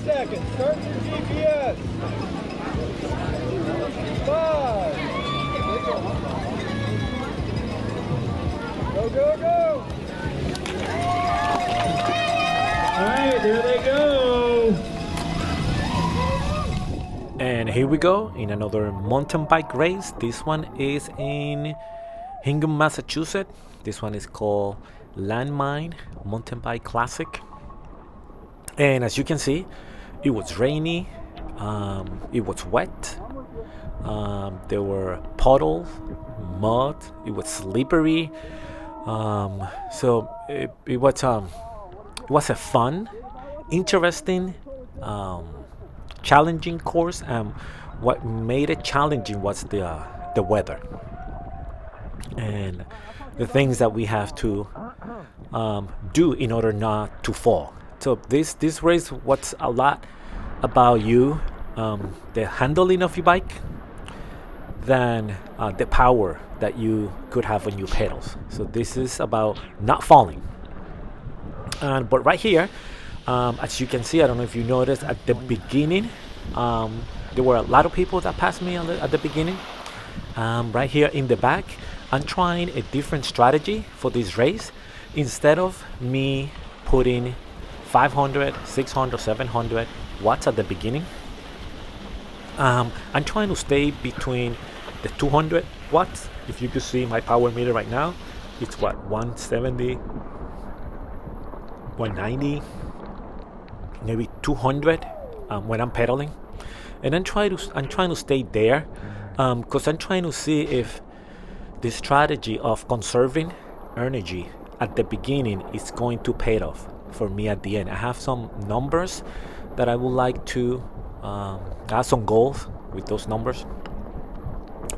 seconds. Start your GPS. 5. Go, go, go. All right, there they go. And here we go in another mountain bike race. This one is in Hingham, Massachusetts. This one is called Landmine Mountain Bike Classic. And as you can see, it was rainy, it was wet, there were puddles, mud, it was slippery. So it was a fun, interesting, challenging course. And what made it challenging was the weather and the things that we have to do in order not to fall. So this race was a lot about you, the handling of your bike, than the power that you could have on your pedals. So this is about not falling. But right here, as you can see, I don't know if you noticed at the beginning, there were a lot of people that passed me at the beginning. Right here in the back, I'm trying a different strategy for this race. Instead of me putting 500, 600, 700 watts at the beginning, I'm trying to stay between the 200 watts. If you could see my power meter right now, it's what, 170, 190, maybe 200 when I'm pedaling. And I'm trying to stay there because I'm trying to see if the strategy of conserving energy at the beginning is going to pay off for me at the end. I have some numbers that I would like to have some goals with those numbers.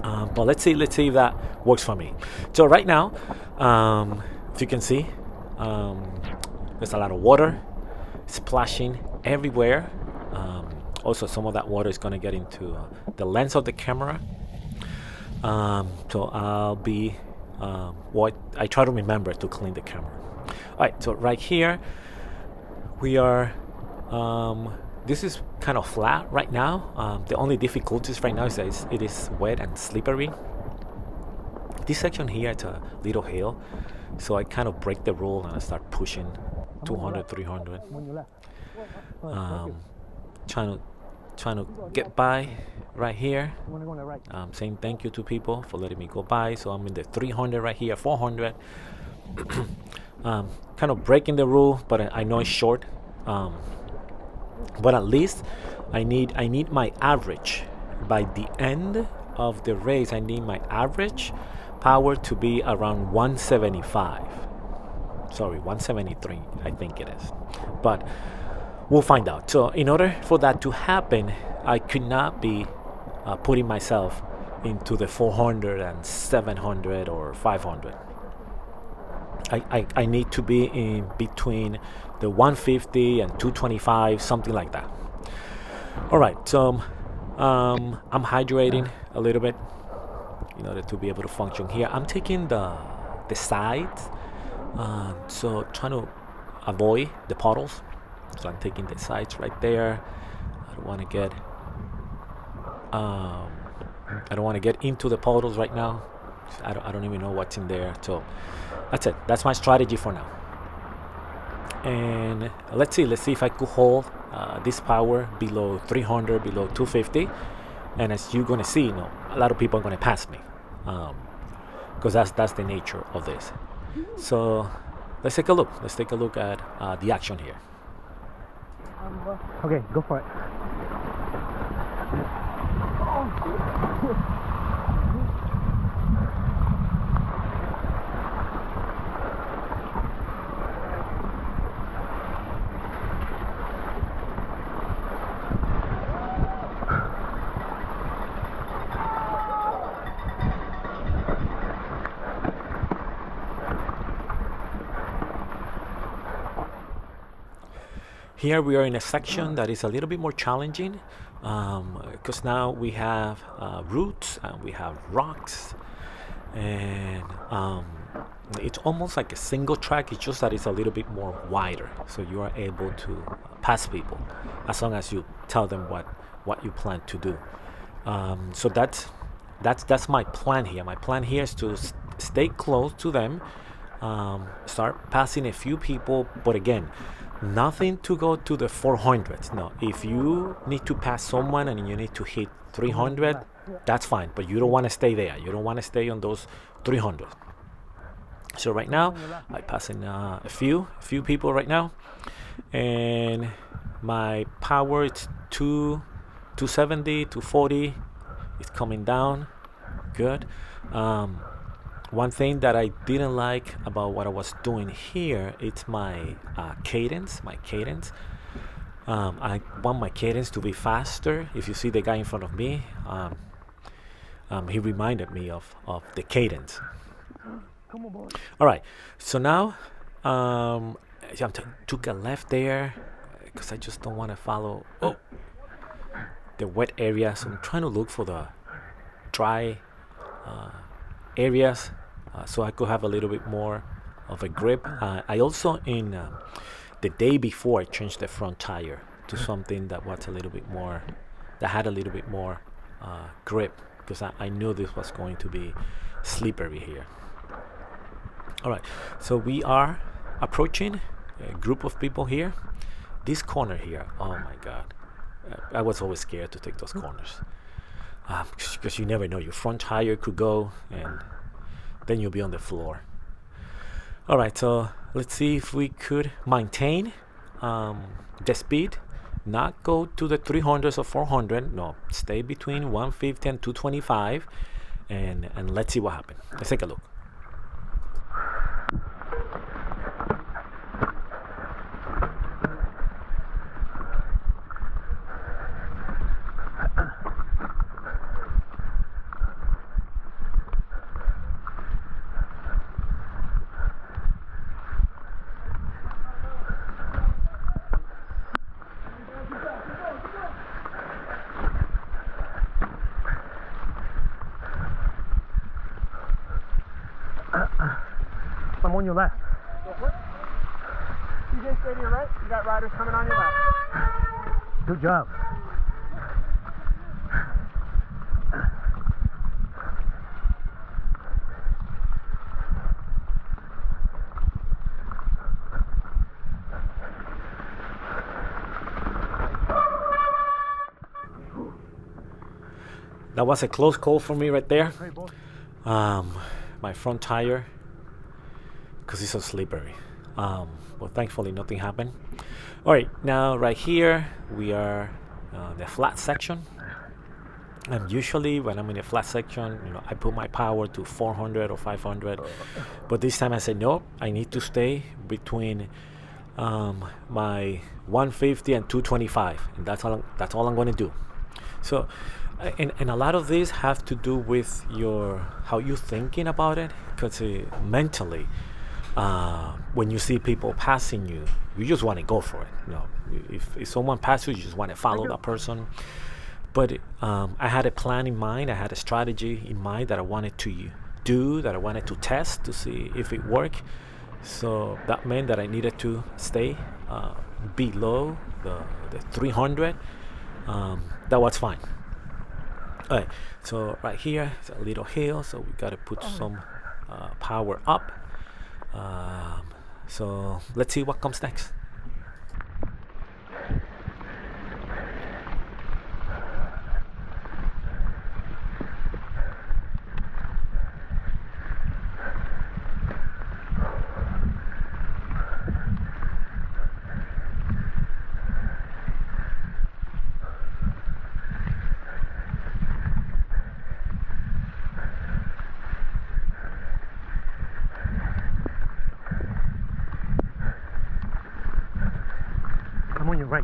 But let's see if that works for me. So right now, if you can see, there's a lot of water splashing everywhere. Also, some of that water is going to get into the lens of the camera. So I'll be, I try to remember to clean the camera. All right, so right here, we are, this is kind of flat right now. The only difficulties right now is that it is wet and slippery. This section here, it's a little hill. So I kind of break the rule and I start pushing 200, 300. Trying to get by right here. Saying thank you to people for letting me go by. So I'm in the 300 right here, 400. Kind of breaking the rule, but I know it's short. But at least I need my average by the end of the race. I need my average power to be around 175. Sorry, 173, I think it is. But we'll find out. So in order for that to happen, I could not be putting myself into the 400 and 700 or 500. I need to be in between the 150 and 225, something like that. All right, so I'm hydrating a little bit in order to be able to function here. I'm taking the sides, so trying to avoid the puddles. So I'm taking the sides right there. I don't want to get into the puddles right now. I don't even know what's in there. So that's it. That's my strategy for now. And let's see if I could hold this power below 300, below 250. And as you're gonna see, a lot of people are gonna pass me, because that's the nature of this. So let's take a look. Let's take a look at the action here. Okay, go for it. Here we are in a section that is a little bit more challenging, because now we have roots and we have rocks, and It's almost like a single track. It's just that it's a little bit more wider, so you are able to pass people as long as you tell them what you plan to do. So that's my plan here. My plan here is to stay close to them, start passing a few people, but again, nothing to go to the 400s. No, if you need to pass someone and you need to hit 300, that's fine, but you don't want to stay there. You don't want to stay on those 300. So right now, I'm passing a few people right now, and my power is 270, 240. It's coming down, good. One thing that I didn't like about what I was doing here, it's my cadence. I want my cadence to be faster. If you see the guy in front of me, he reminded me of the cadence. All right, so now I took a left there because I just don't want to follow the wet area. So I'm trying to look for the dry areas so I could have a little bit more of a grip. I also in the day before I changed the front tire to something that was a little bit more, that had a little bit more grip, because I knew this was going to be slippery here. All right, so we are approaching a group of people here. This corner here, oh my God, I was always scared to take those corners because you never know, your front tire could go and then you'll be on the floor. All right, so let's see if we could maintain the speed, not go to the 300s or 400. No, stay between 150 and 225, and let's see what happens. Let's take a look. I'm on your left. TJ, stay to your right. You got riders coming on your left. Good job. That was a close call for me right there. My front tire, because it's so slippery. But thankfully nothing happened. All right, now right here we are the flat section. And usually when I'm in a flat section, I put my power to 400 or 500. But this time I said no, I need to stay between my 150 and 225, and that's all I'm going to do. So. And a lot of these have to do with how you're thinking about it, because mentally, when you see people passing you, you just want to go for it. If someone passes you, you just want to follow that person. But I had a plan in mind. I had a strategy in mind that I wanted to do, that I wanted to test to see if it worked. So that meant that I needed to stay below the 300. That was fine. All right, so right here is a little hill, so we got to put some power up. So let's see what comes next. I'm on your right.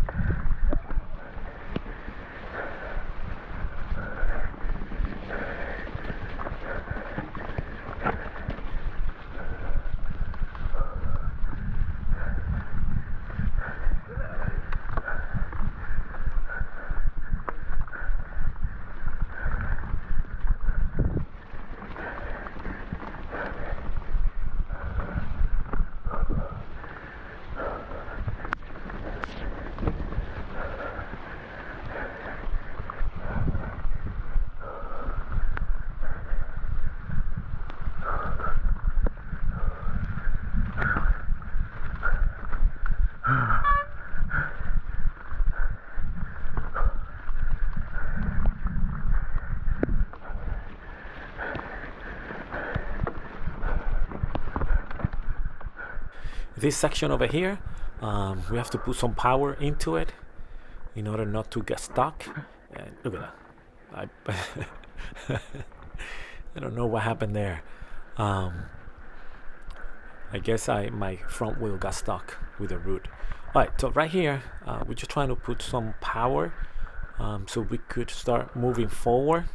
this section over here, we have to put some power into it in order not to get stuck. And look at that. I don't know what happened there. I guess my front wheel got stuck with the root. All right, so right here, we're just trying to put some power so we could start moving forward.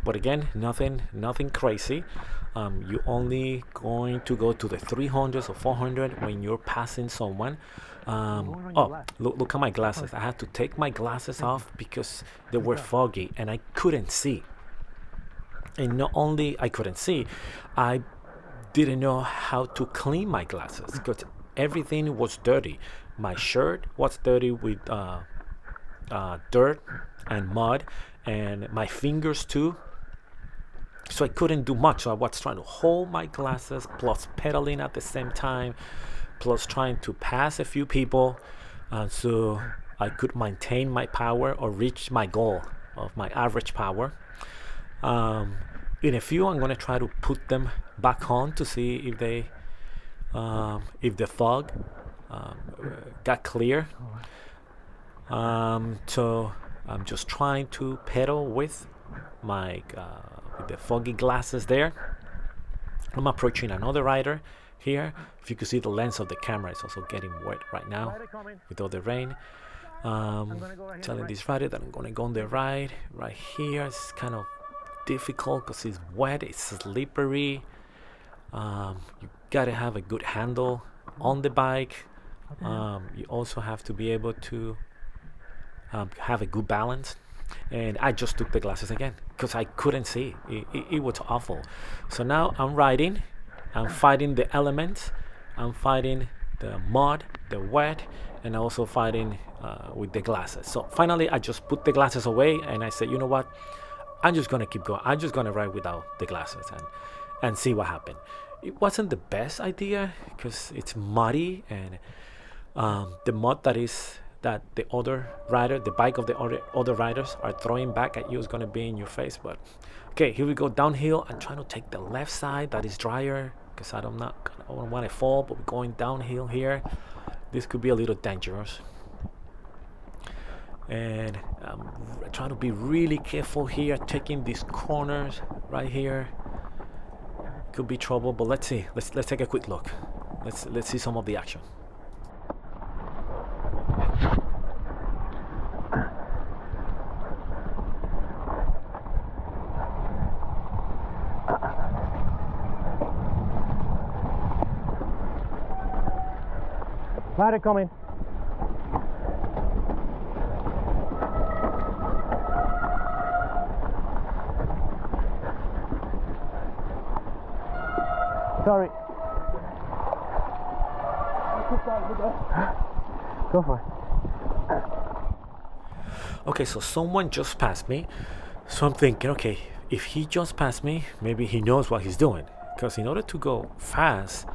But again, nothing crazy. You're only going to go to the 300s or 400 when you're passing someone. Oh, look at my glasses. I had to take my glasses off because they were foggy and I couldn't see. And not only I couldn't see, I didn't know how to clean my glasses because everything was dirty. My shirt was dirty with dirt and mud, and my fingers too. So I couldn't do much. So I was trying to hold my glasses, plus pedaling at the same time, plus trying to pass a few people, so I could maintain my power or reach my goal of my average power. In a few, I'm gonna try to put them back on to see if they, if the fog got clear. So I'm just trying to pedal with my with the foggy glasses there. I'm approaching another rider here. If you can see, the lens of the camera is also getting wet right now with all the rain. Telling this rider that I'm gonna go on the ride right here. It's kind of difficult because it's wet, it's slippery. You gotta have a good handle on the bike. You also have to be able to have a good balance. And I just took the glasses again because I couldn't see. It was awful. So now I'm riding, I'm fighting the elements, I'm fighting the mud, the wet, and also fighting with the glasses. So finally I just put the glasses away and I said, you know what, I'm just gonna keep going. I'm just gonna ride without the glasses and see what happened. It wasn't the best idea because it's muddy, and the mud that the other rider, the bike of the other riders are throwing back at you is gonna be in your face. But okay, here we go downhill. I'm trying to take the left side that is drier because I don't want to fall, but we're going downhill here. This could be a little dangerous. And I'm trying to be really careful here, taking these corners right here. Could be trouble, but let's see. Let's take a quick look. Let's see some of the action. Rider coming. Sorry. Go for it. Okay, so someone just passed me. So I'm thinking, okay, if he just passed me, maybe he knows what he's doing. Because in order to go fast,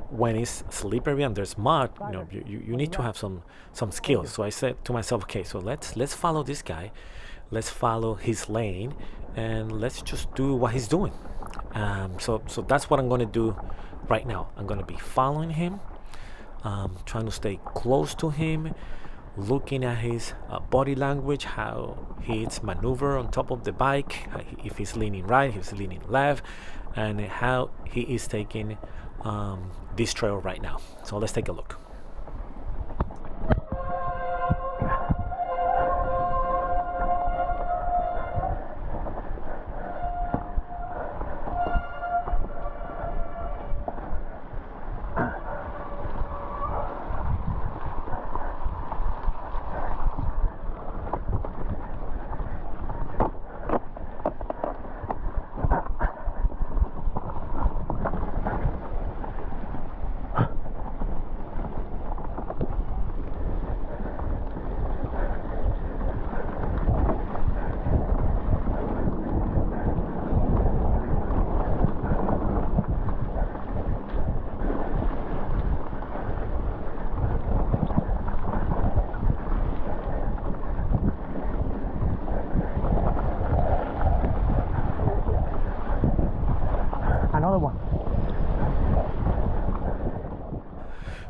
when it's slippery and there's mud, you need to have some skills. So I said to myself, okay, so let's follow this guy, let's follow his lane, and let's just do what he's doing. So that's what I'm going to do right now. I'm going to be following him, trying to stay close to him, looking at his body language, how he's maneuver on top of the bike, if he's leaning right, if he's leaning left, and how he is taking this trail right now. So let's take a look.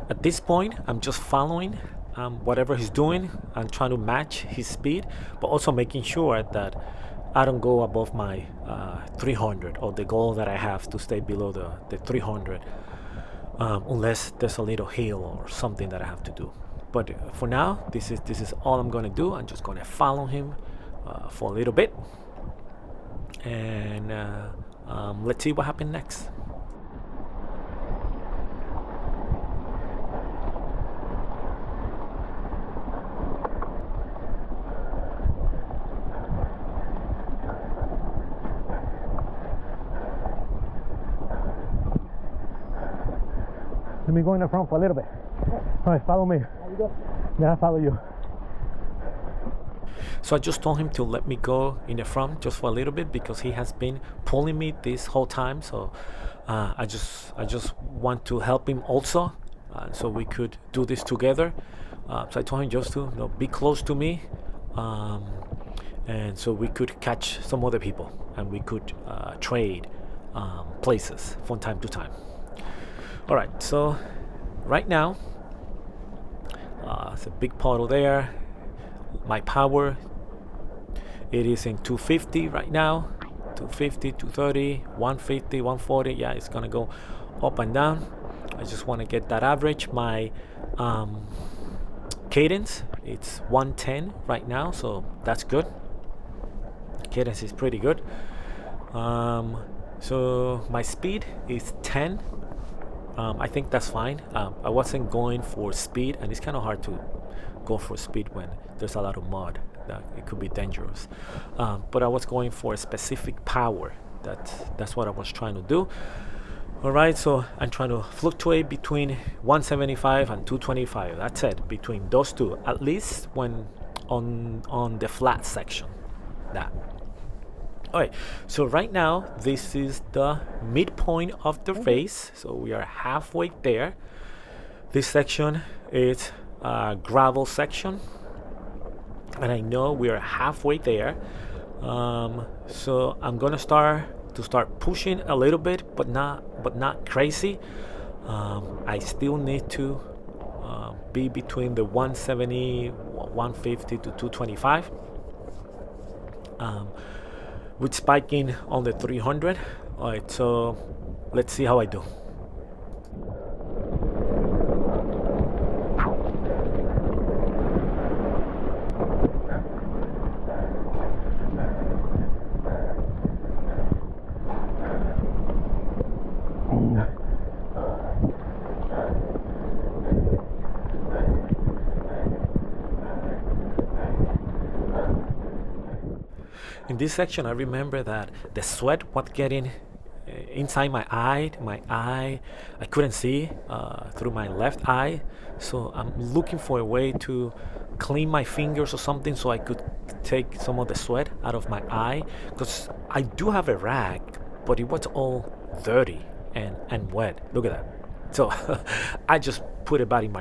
At this point, I'm just following whatever he's doing and trying to match his speed, but also making sure that I don't go above my 300 or the goal that I have to stay below the 300, unless there's a little hill or something that I have to do. But for now, this is all I'm gonna do. I'm just gonna follow him for a little bit, and let's see what happens next. Let me go in the front for a little bit. All right, follow me. Yeah, I follow you. So I just told him to let me go in the front just for a little bit because he has been pulling me this whole time. So I just want to help him also, so we could do this together. So I told him just to be close to me, and so we could catch some other people and we could trade places from time to time. All right, so right now it's a big puddle there. My power, it is in 250 right now. 250, 230, 150, 140. Yeah, it's gonna go up and down. I just want to get that average. My cadence, it's 110 right now, so that's good. Cadence is pretty good. So my speed is 10. I think that's fine. I wasn't going for speed, and it's kind of hard to go for speed when there's a lot of mud. That it could be dangerous. But I was going for a specific power. That's what I was trying to do. All right, so I'm trying to fluctuate between 175 and 225. That's it, between those two, at least when on the flat section. That. All right, so right now this is the midpoint of the race, so we are halfway there. This section is a gravel section, and I know we are halfway there. So I'm gonna start pushing a little bit, but not crazy. I still need to be between the 170, 150 to 225. With spiking on the 300. All right, so let's see how I do. In this section, I remember that the sweat was getting inside my eye. I couldn't see through my left eye, so I'm looking for a way to clean my fingers or something so I could take some of the sweat out of my eye, because I do have a rag, but it was all dirty and wet. Look at that. So I just put it back in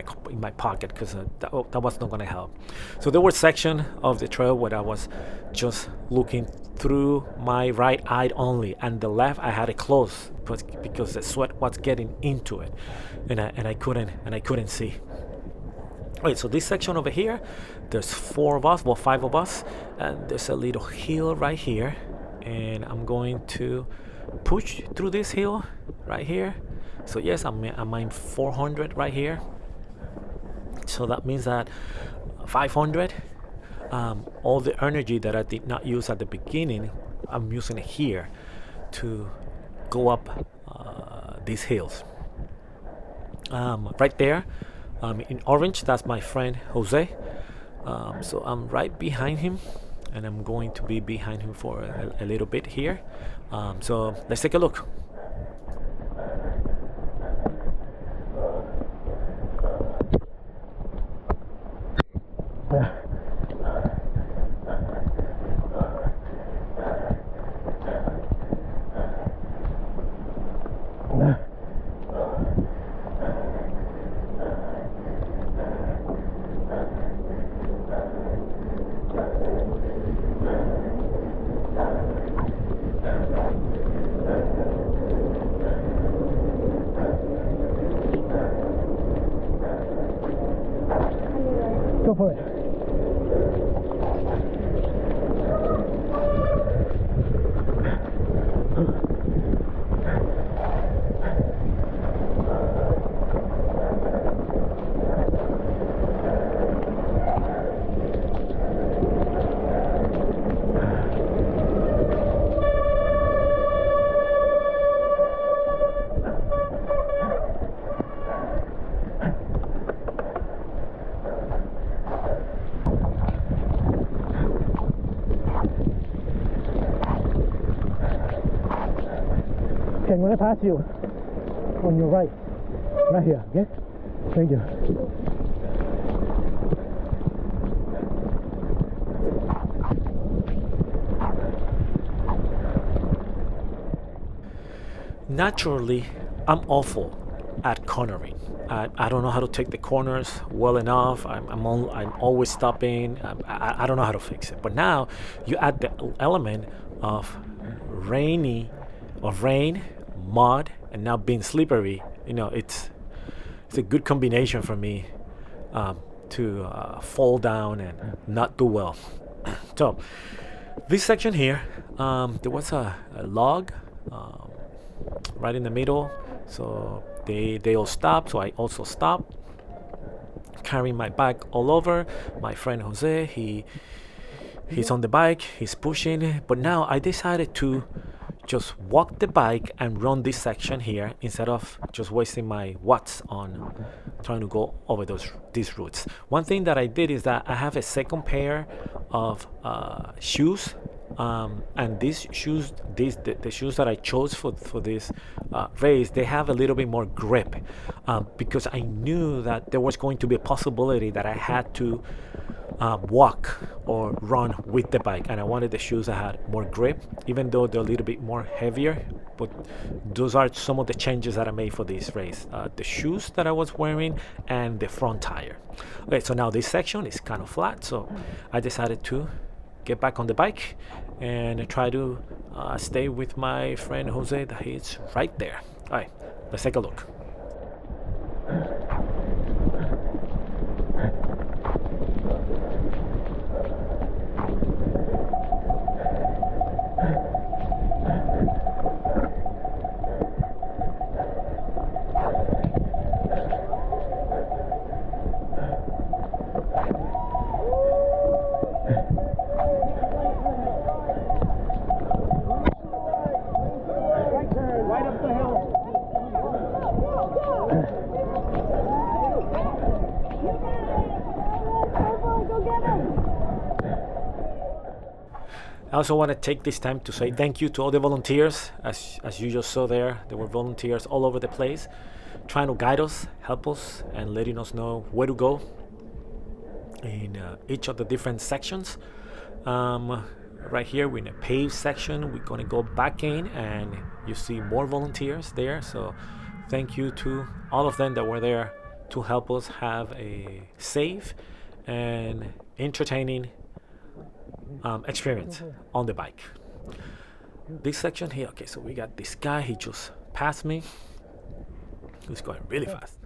my pocket because that was not going to help. So there was section of the trail where I was just looking through my right eye only, and the left I had it closed because the sweat was getting into it, and I couldn't see. Wait, so this section over here, there's 5 of us, and there's a little hill right here, and I'm going to push through this hill right here. So yes, I'm in 400 right here. So that means that 500, all the energy that I did not use at the beginning, I'm using it here to go up these hills. Right there, in orange, that's my friend Jose. So I'm right behind him, and I'm going to be behind him for a little bit here. So let's take a look. Go for it. Okay, I'm gonna pass you on your right here, okay? Thank you. Naturally, I'm awful at cornering. I don't know how to take the corners well enough. I'm always stopping. I don't know how to fix it. But now you add the element of rain, mud, and now being slippery. You know, it's a good combination for me to fall down and not do well. So this section here, there was a log right in the middle, so they all stopped, so I also stopped, carrying my bike all over. My friend Jose, he's on the bike, he's pushing, but now I decided to just walk the bike and run this section here instead of just wasting my watts on trying to go over these routes. One thing that I did is that I have a second pair of shoes, and these shoes, the shoes that I chose for this race, they have a little bit more grip, because I knew that there was going to be a possibility that I had to walk or run with the bike, and I wanted the shoes that had more grip, even though they're a little bit more heavier. But those are some of the changes that I made for this race: the shoes that I was wearing and the front tire. Okay, so now this section is kind of flat, so I decided to get back on the bike and try to stay with my friend Jose, that he's right there. All right, let's take a look. Right up the hill. I also want to take this time to say thank you to all the volunteers. As you just saw there were volunteers all over the place trying to guide us, help us, and letting us know where to go in each of the different sections. Right here we're in a paved section. We're going to go back in, and you see more volunteers there. So thank you to all of them that were there to help us have a safe and entertaining experience on the bike. This section here, okay, so we got this guy, he just passed me. He was going really fast.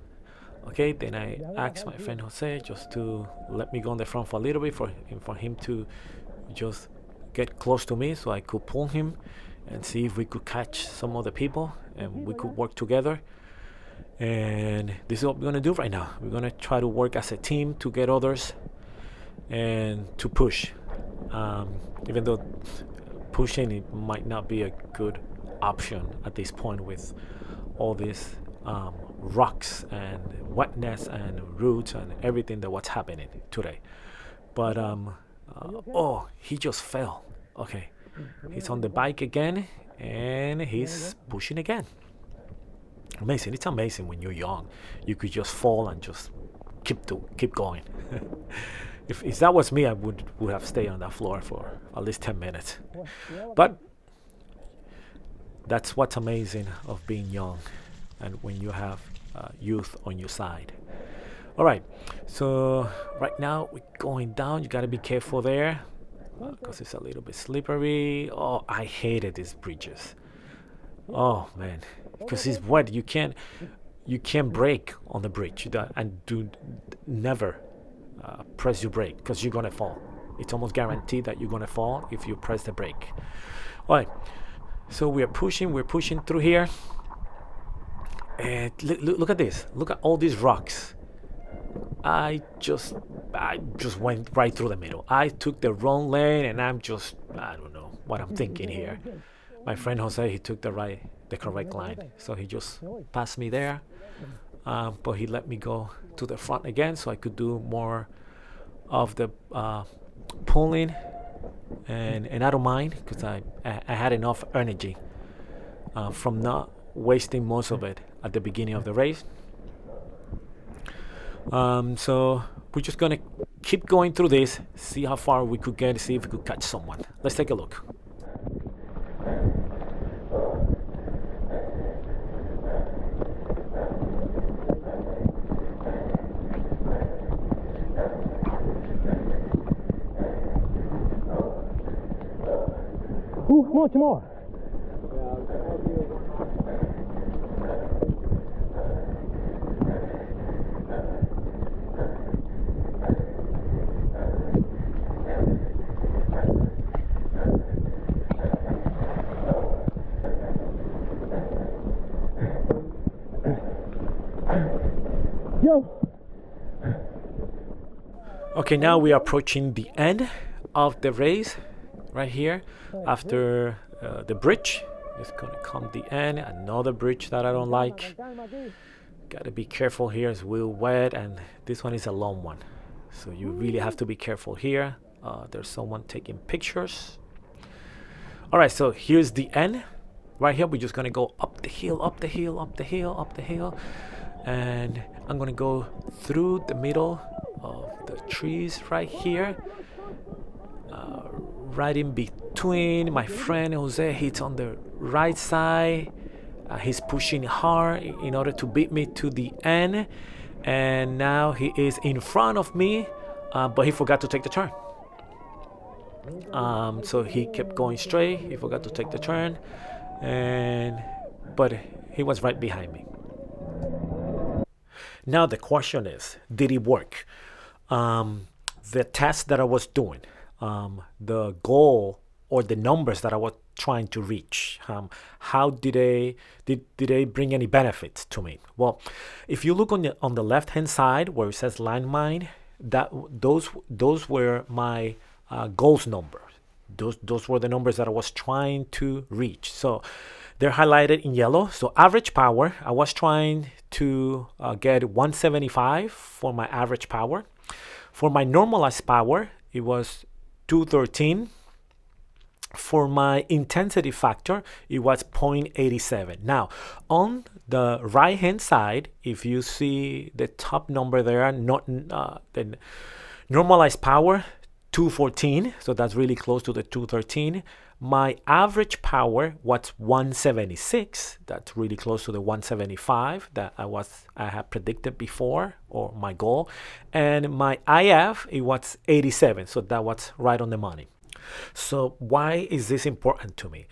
Okay, then I asked my friend Jose just to let me go on the front for a little bit for him to just get close to me so I could pull him and see if we could catch some other people and we could work together. And this is what we're going to do right now. We're going to try to work as a team to get others and to push. Even though pushing it might not be a good option at this point with all these rocks and wetness and roots and everything that what's happening today. But oh, he just fell. Okay, he's on the bike again and he's pushing again. Amazing. It's amazing when you're young, you could just fall and just keep going. If that was me, I would have stayed on that floor for at least 10 minutes. But that's what's amazing of being young and when you have youth on your side. All right, so right now we're going down. You got to be careful there because it's a little bit slippery. Oh, I hated these bridges. Oh man, because it's wet. You can't brake on the bridge and do never press your brake, because you're gonna fall. It's almost guaranteed that you're gonna fall if you press the brake. All right, so we're pushing through here, and look at this. Look at all these rocks. I just went right through the middle. I took the wrong lane, and I don't know what I'm thinking here. My friend Jose, he took the correct line, so he just passed me there. But he let me go to the front again, so I could do more of the pulling, and I don't mind, because I had enough energy from not wasting most of it at the beginning of the race. So we're just gonna keep going through this, see how far we could get, see if we could catch someone. Let's take a look. Much more. Yo. Okay, now we are approaching the end of the race right here. After the bridge, it's gonna come the end. Another bridge that I don't like. Gotta be careful here. It's real wet, and this one is a long one, so you really have to be careful here. There's someone taking pictures. All right, so here's the end. Right here, we're just gonna go up the hill, up the hill, up the hill, up the hill, and I'm gonna go through the middle of the trees right here. Right in between. My friend Jose, he's on the right side. He's pushing hard in order to beat me to the end, and now he is in front of me, but he forgot to take the turn. So he kept going straight. He forgot to take the turn, but he was right behind me. Now the question is, did it work? The test that I was doing, the goal or the numbers that I was trying to reach, how did they bring any benefits to me? Well, if you look on the left hand side where it says Landmine, those were my goals numbers. Those were the numbers that I was trying to reach. So they're highlighted in yellow. So average power, I was trying to get 175 for my average power. For my normalized power, it was 213. For my intensity factor, it was 0.87. Now, on the right hand side, if you see the top number there, not the normalized power, 214, so that's really close to the 213. My average power was 176. That's really close to the 175 that I had predicted before, or my goal. And my IF, it was 87, so that was right on the money. So why is this important to me?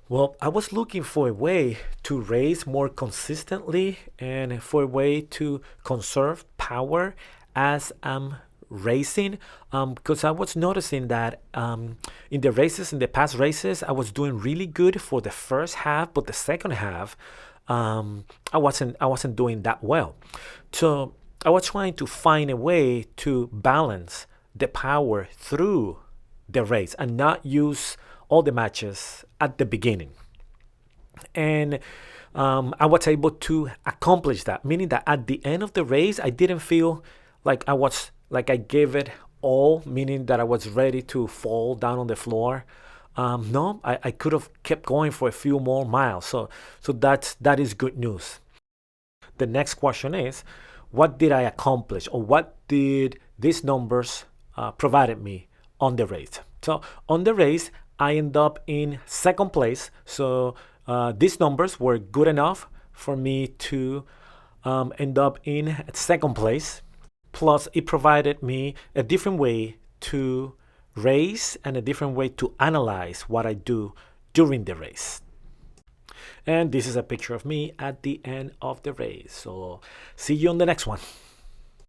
Well, I was looking for a way to race more consistently and for a way to conserve power as I'm racing, because I was noticing that in the past races, I was doing really good for the first half, but the second half, I wasn't doing that well. So I was trying to find a way to balance the power through the race and not use all the matches at the beginning. And I was able to accomplish that, meaning that at the end of the race, I didn't feel like I gave it all, meaning that I was ready to fall down on the floor. No, I could have kept going for a few more miles. So that is good news. The next question is, what did I accomplish, or what did these numbers provided me on the race? So on the race, I end up in second place. So these numbers were good enough for me to end up in second place. Plus, it provided me a different way to race and a different way to analyze what I do during the race. And this is a picture of me at the end of the race. So see you on the next one.